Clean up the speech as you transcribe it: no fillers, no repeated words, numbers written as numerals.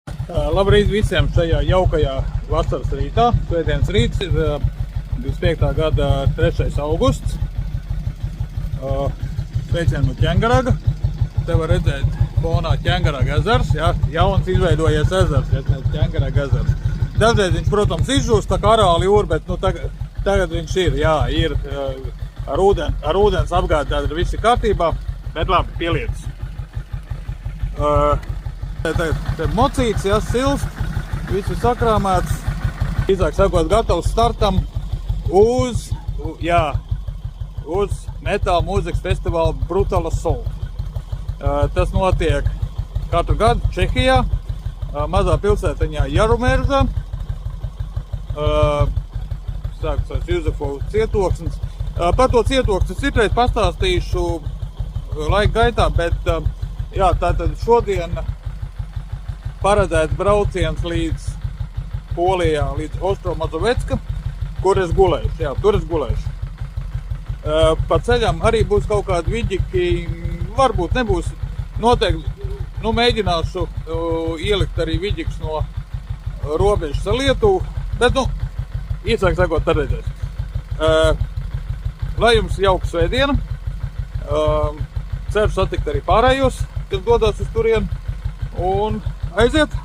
Labrīt visiem šajā jaukajā vasaras rītā. Svētdienas rīts ir 25. gada 3. augusts. Sveicienu no Ķengaraga. Te var redzēt fonā Ķengaraga ezers. Jā, jauns izveidojies ezers, Ķengaraga ezers. Dažreiz viņš, protams, izžūst tā kā Arāla jūra, bet nu, tagad viņš ir, jā, ir ar ūdens apgādi, tātad viss ir kārtībā, bet labi, pielietas. Te mocīts, jā, silst, viss ir sakrāmēts, īsāk sakot, gatavs startam uz metāla mūzikas festivālu Brutala Soul. Tas notiek katru gadu Čehijā, mazā pilsētiņā Jarumerzā. Sākas Juzefova cietoksnis. Par to cietoksni citreiz pastāstīšu laika gaitā, bet jā, tātad šodien paredzēts brauciens līdz Polijā, līdz Ostromazovecka, kur es gulēšu. Jā, tur es gulēšu. Pa ceļam arī būs kaut kādi viģiki, varbūt nebūs, noteikti, nu mēģināšu ielikt arī viģiks no robežas ar Lietuvu, bet, nu, īsāk sakot, tad redzēs. Lai jums jauka svētdiena, ceru satikt arī pārējos, kas dodas uz turieni, un aiziet!